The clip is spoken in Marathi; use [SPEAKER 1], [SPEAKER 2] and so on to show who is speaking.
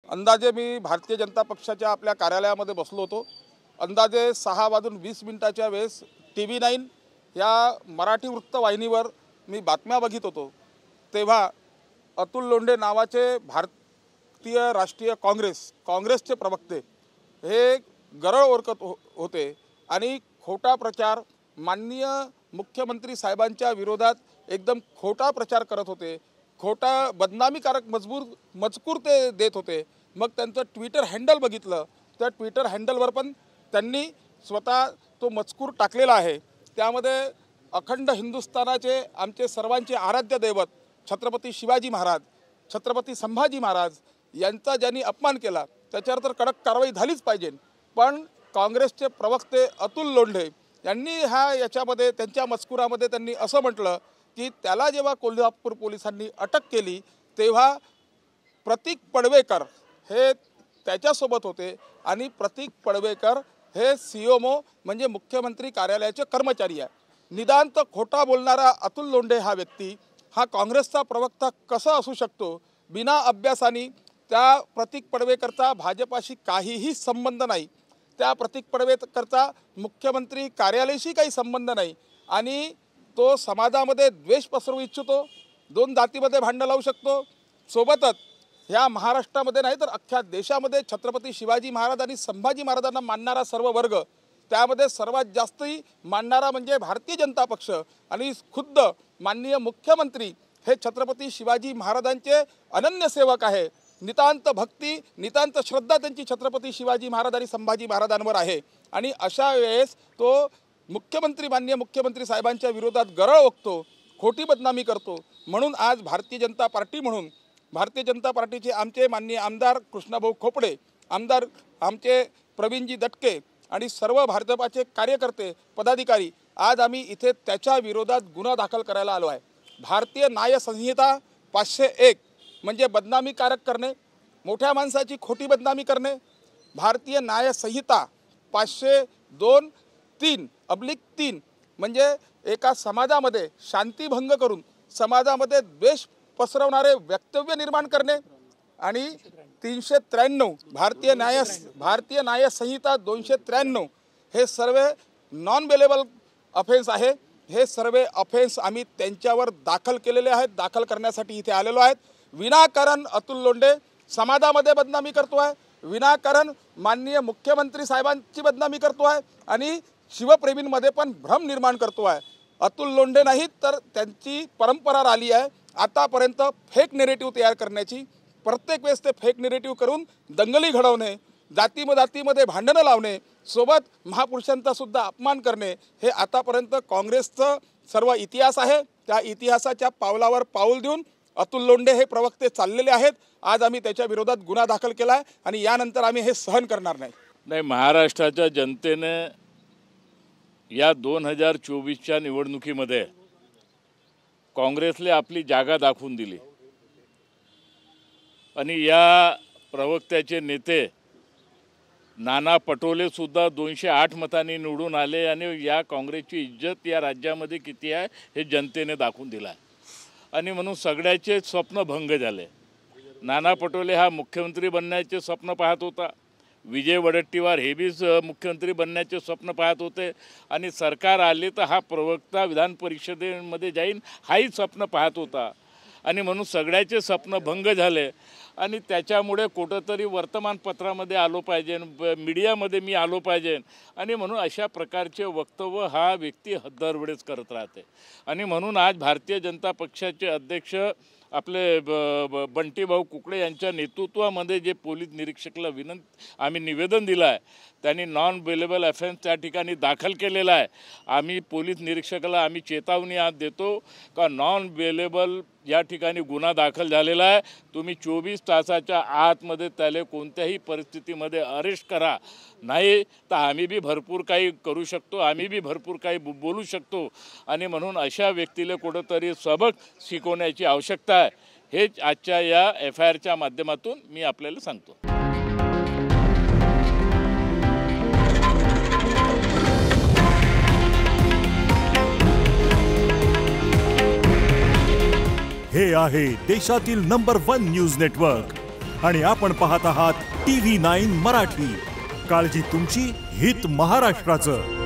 [SPEAKER 1] अंदाजे मी भारतीय जनता पक्षाच्या आपल्या कार्यालयामध्ये बसलो होतो। अंदाजे 6:20 वेळेस TV9 या मराठी वृत्तवाहिनीवर मी बातम्या बघित होतो, तेव्हा अतुल लोंढे नावाचे भारतीय राष्ट्रीय काँग्रेसचे प्रवक्ते हे गरळ ओरकत होते आणि खोटा प्रचार माननीय मुख्यमंत्री साहेबांच्या विरोधात एकदम खोटा प्रचार करत होते, खोटा बदनामीकारक मजकूर ते देत होते। मग त्यांचं ट्विटर हँडल बघितलं, त्या ट्विटर हँडलवर पण त्यांनी स्वतः तो मजकूर टाकलेला आहे। त्यामध्ये अखंड हिंदुस्थानाचे आमचे सर्वांचे आराध्य दैवत छत्रपती शिवाजी महाराज, छत्रपती संभाजी महाराज यांचा ज्यांनी अपमान केला त्याच्यावर तर कडक कारवाई झालीच पाहिजे। पण काँग्रेसचे प्रवक्ते अतुल लोंढे यांनी याच्यामध्ये त्यांच्या मजकुरामध्ये त्यांनी असं म्हटलं की त्याला जेव्हा कोल्हापूर पोलिसांनी अटक केली तेव्हा प्रतीक पडवेकर हे त्याच्यासोबत होते आणि प्रतीक पडवेकर हे CMO म्हणजे मुख्यमंत्री कार्यालयाचे कर्मचारी आहे। निदांत खोटा बोलणारा अतुल लोंढे हा व्यक्ती हा काँग्रेसचा प्रवक्ता कसा असू शकतो? बिना अभ्यासाने त्या प्रतीक पडवेकरचा भाजपाशी काहीही संबंध नाही, त्या प्रतीक पडवेकरचा मुख्यमंत्री कार्यालयाशी काही संबंध नाही आणि तो समाजामध्ये द्वेष पसरवू इच्छितो, दोन जातीमध्ये भांडण लावू शकतो। सोबतच ह्या महाराष्ट्रामध्ये नाही तर अख्ख्या देशामध्ये छत्रपती शिवाजी महाराज आणि संभाजी महाराजांना मानणारा सर्व वर्ग, त्यामध्ये सर्वात जास्त मानणारा म्हणजे भारतीय जनता पक्ष आणि खुद्द माननीय मुख्यमंत्री हे छत्रपती शिवाजी महाराजांचे अनन्य सेवक आहे। नितांत भक्ती, नितांत श्रद्धा त्यांची छत्रपती शिवाजी महाराज आणि संभाजी महाराजांवर आहे आणि अशा वेळेस तो माननीय मुख्यमंत्री साहेबांच्या विरोधात गरळ ओकतो, खोटी बदनामी करतो। म्हणून आज भारतीय जनता पार्टी म्हणून भारतीय जनता पार्टीचे आमचे माननीय आमदार कृष्णाभाऊ खोपडे, आमदार आमचे प्रवीणजी दटके आणि सर्व भाजपाचे कार्यकर्ते पदाधिकारी आज आम्ही इथे त्याच्या विरोधात गुन्हा दाखल करायला आलो आहे। भारतीय न्याय संहिता 501 म्हणजे बदनामीकारक करणे, मोठ्या माणसाची खोटी बदनामी करणे। भारतीय न्याय संहिता 502(3) म्हणजे एका समाजामध्ये शांतीभंग करून समाजामध्ये द्वेष पसरवणारे वक्तव्य निर्माण करणे आणि 393 भारतीय न्याय संहिता 293 हे सर्व नॉन बेलेबल ऑफेन्स आहे। हे सर्व ऑफेन्स आम्ही त्यांच्यावर दाखल केलेले आहेत, दाखल करण्यासाठी इथे आलेलो आहेत। विनाकारण अतुल लोंढे समाजामध्ये बदनामी करतो आहे, विनाकारण माननीय मुख्यमंत्री साहेबांची बदनामी करतो आहे आणि शिवप्रेमींमध्ये पण भ्रम निर्माण करतो आहे। अतुल लोंढे नाहीत तर त्यांची परंपरा राहिली आहे आतापर्यंत फेक नेरेटिव्ह तयार करण्याची। प्रत्येक वेळेस ते फेक नेरेटिव्ह करून दंगली घडवणे, जातीमध्ये भांडणं लावणे, सोबत महापुरुषांचा सुद्धा अपमान करणे हे आतापर्यंत काँग्रेसचं सर्व इतिहास आहे। त्या इतिहासाच्या पावलावर पाऊल देऊन अतुल लोंढे हे प्रवक्ते चाललेले आहेत। आज आम्ही त्याच्या विरोधात गुन्हा दाखल केला आहे आणि यानंतर आम्ही हे सहन करणार नाही।
[SPEAKER 2] महाराष्ट्राच्या जनतेने या 2024च्या निवडणुकीमध्ये काँग्रेसला आपली जागा दाखवून दिली आणि या प्रवक्त्याचे नेते नाना पटोले सुद्धा 208 मतांनी निवडून आले आणि या काँग्रेसची इज्जत या राज्यामध्ये किती आहे हे जनतेने दाखवून दिला आणि म्हणून सगळ्याचे स्वप्न भंग झाले। नाना पटोले हा मुख्यमंत्री बनण्याचे स्वप्न पाहत होता, विजय वडेट्टीवार हे बी मुख्यमंत्री बनण्याचे स्वप्न पाहत होते आणि सरकार आले तर हा प्रवक्ता विधान परिषदेमध्ये जाईन हाही स्वप्न पाहत होता आणि म्हणून सगळ्याचे स्वप्न भंग झाले आणि त्याच्यामुळे कुठंतरी वर्तमानपत्रामध्ये आलो पाहिजे, मीडियामध्ये मी आलो पाहिजे आणि म्हणून अशा प्रकारचे वक्तव्य हा व्यक्ती दरवेळेस करत राहते आणि म्हणून आज भारतीय जनता पक्षाचे अध्यक्ष आपले बंटीभाऊ कुकडे यांच्या नेतृत्वामध्ये जे पोलीस निरीक्षकला आम्ही निवेदन दिलं आहे त्यांनी नॉन बेलेबल ऑफेन्स त्या ठिकाणी दाखल केलेला आहे। आम्ही पोलीस निरीक्षकाला आम्ही चेतावणी आज देतो का नॉन बेलेबल या ठिकाणी गुन्हा दाखल झालेला आहे, तुम्ही 24 तासाच्या आतमध्ये त्याला कोणत्याही परिस्थितीमध्ये अरेस्ट करा, नाही तर आम्ही बी भरपूर काही करू शकतो, आम्ही बी भरपूर काही बोलू शकतो आणि म्हणून अशा व्यक्तीला कुठंतरी सबक शिकवण्याची आवश्यकता आहे। हेच आजच्या या FIRच्या माध्यमातून मी आपल्याला सांगतो।
[SPEAKER 3] हे आहे देशातील नंबर 1 न्यूज नेटवर्क आणि आपण पाहत आहात TV9 मराठी. काळजी तुमची, हित महाराष्ट्राचं.